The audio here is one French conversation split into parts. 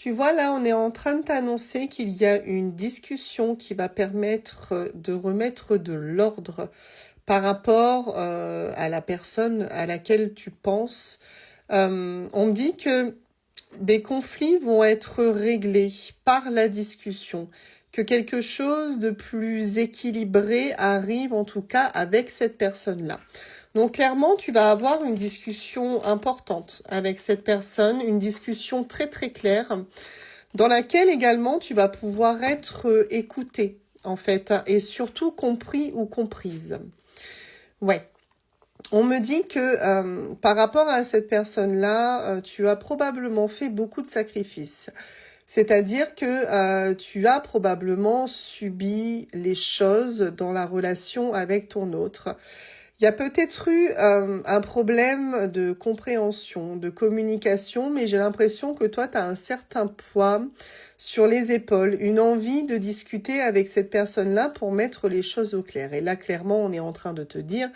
Tu vois, là, on est en train de t'annoncer qu'il y a une discussion qui va permettre de remettre de l'ordre par rapport à la personne à laquelle tu penses. On dit que des conflits vont être réglés par la discussion, que quelque chose de plus équilibré arrive en tout cas avec cette personne-là. Donc clairement, tu vas avoir une discussion importante avec cette personne, une discussion très très claire, dans laquelle également tu vas pouvoir être écouté, en fait, hein, et surtout compris ou comprise. Ouais. On me dit que par rapport à cette personne-là, tu as probablement fait beaucoup de sacrifices. C'est-à-dire que tu as probablement subi les choses dans la relation avec ton autre. Il y a peut-être eu un problème de compréhension, de communication, mais j'ai l'impression que toi, tu as un certain poids sur les épaules, une envie de discuter avec cette personne-là pour mettre les choses au clair. Et là, clairement, on est en train de te dire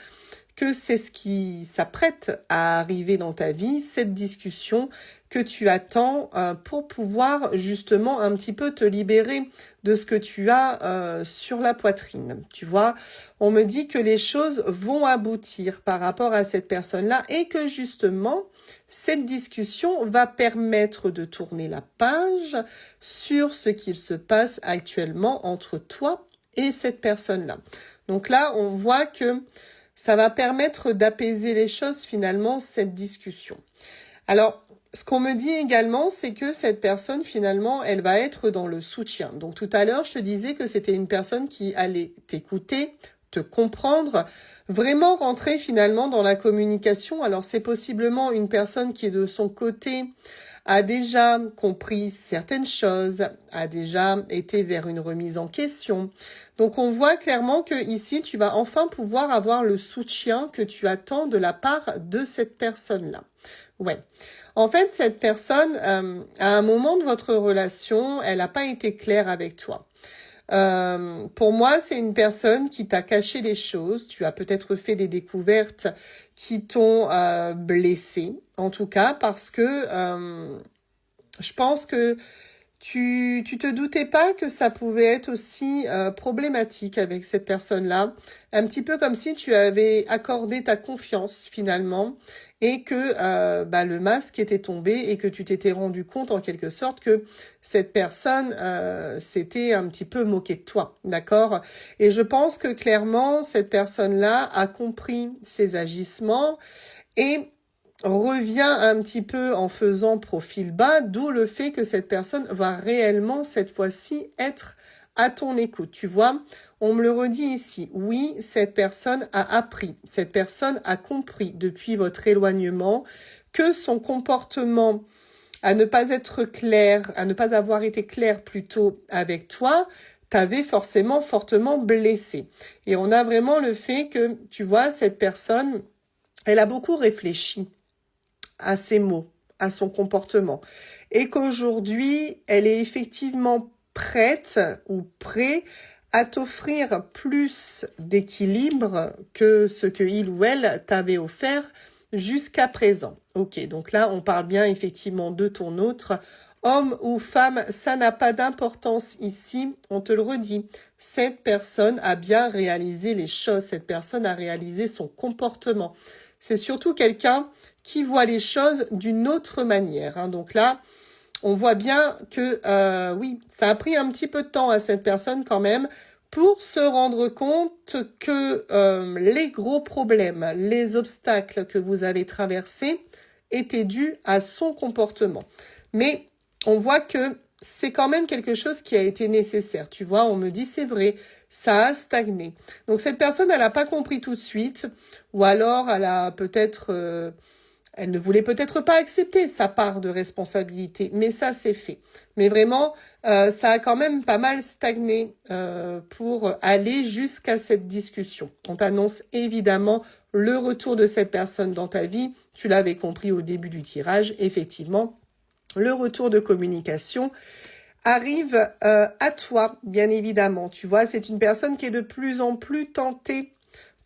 que c'est ce qui s'apprête à arriver dans ta vie, cette discussion que tu attends pour pouvoir justement un petit peu te libérer de ce que tu as sur la poitrine. Tu vois, on me dit que les choses vont aboutir par rapport à cette personne-là et que justement, cette discussion va permettre de tourner la page sur ce qu'il se passe actuellement entre toi et cette personne-là. Donc là, on voit que ça va permettre d'apaiser les choses finalement, cette discussion. Alors, ce qu'on me dit également, c'est que cette personne, finalement, elle va être dans le soutien. Donc tout à l'heure, je te disais que c'était une personne qui allait t'écouter, te comprendre, vraiment rentrer finalement dans la communication. Alors c'est possiblement une personne qui, de son côté, a déjà compris certaines choses, a déjà été vers une remise en question. Donc on voit clairement que ici tu vas enfin pouvoir avoir le soutien que tu attends de la part de cette personne-là. Ouais. En fait, cette personne, à un moment de votre relation, elle n'a pas été claire avec toi. Pour moi, c'est une personne qui t'a caché des choses. Tu as peut-être fait des découvertes qui t'ont blessé, en tout cas, parce que je pense que tu te doutais pas que ça pouvait être aussi problématique avec cette personne-là. Un petit peu comme si tu avais accordé ta confiance finalement et que le masque était tombé et que tu t'étais rendu compte en quelque sorte que cette personne s'était un petit peu moquée de toi, d'accord? Et je pense que clairement, cette personne-là a compris ses agissements et revient un petit peu en faisant profil bas, d'où le fait que cette personne va réellement, cette fois-ci, être à ton écoute. Tu vois, on me le redit ici. Oui, cette personne a appris, cette personne a compris depuis votre éloignement que son comportement à ne pas être clair, à ne pas avoir été clair plutôt avec toi, t'avait forcément fortement blessé. Et on a vraiment le fait que, tu vois, cette personne, elle a beaucoup réfléchi à ses mots, à son comportement. Et qu'aujourd'hui, elle est effectivement prête ou prêt à t'offrir plus d'équilibre que ce que il ou elle t'avait offert jusqu'à présent. Ok, donc là, on parle bien effectivement de ton autre. Homme ou femme, ça n'a pas d'importance ici, on te le redit. Cette personne a bien réalisé les choses, cette personne a réalisé son comportement. C'est surtout quelqu'un qui voit les choses d'une autre manière. Hein. Donc là, on voit bien que oui, ça a pris un petit peu de temps à cette personne quand même pour se rendre compte que les gros problèmes, les obstacles que vous avez traversés étaient dus à son comportement. Mais on voit que c'est quand même quelque chose qui a été nécessaire. Tu vois, on me dit c'est vrai, ça a stagné. Donc cette personne, elle n'a pas compris tout de suite, ou alors elle a peut-être... elle ne voulait peut-être pas accepter sa part de responsabilité, mais ça c'est fait. Mais vraiment, ça a quand même pas mal stagné pour aller jusqu'à cette discussion. On t'annonce évidemment le retour de cette personne dans ta vie. Tu l'avais compris au début du tirage, effectivement. Le retour de communication arrive à toi, bien évidemment. Tu vois, c'est une personne qui est de plus en plus tentée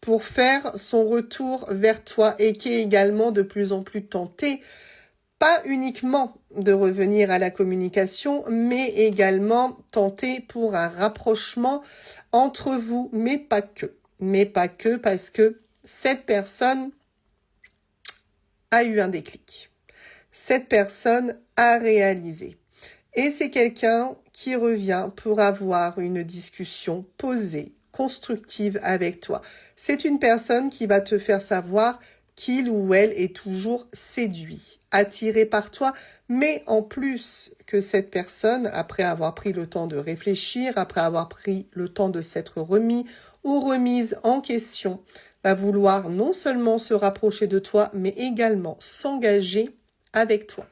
pour faire son retour vers toi et qui est également de plus en plus tentée pas uniquement de revenir à la communication, mais également tenter pour un rapprochement entre vous, mais pas que. Mais pas que, parce que cette personne a eu un déclic. Cette personne a réalisé. Et c'est quelqu'un qui revient pour avoir une discussion posée, constructive avec toi. C'est une personne qui va te faire savoir qu'il ou elle est toujours séduit, attiré par toi, mais en plus que cette personne, après avoir pris le temps de réfléchir, après avoir pris le temps de s'être remis ou remise en question, va vouloir non seulement se rapprocher de toi, mais également s'engager avec toi.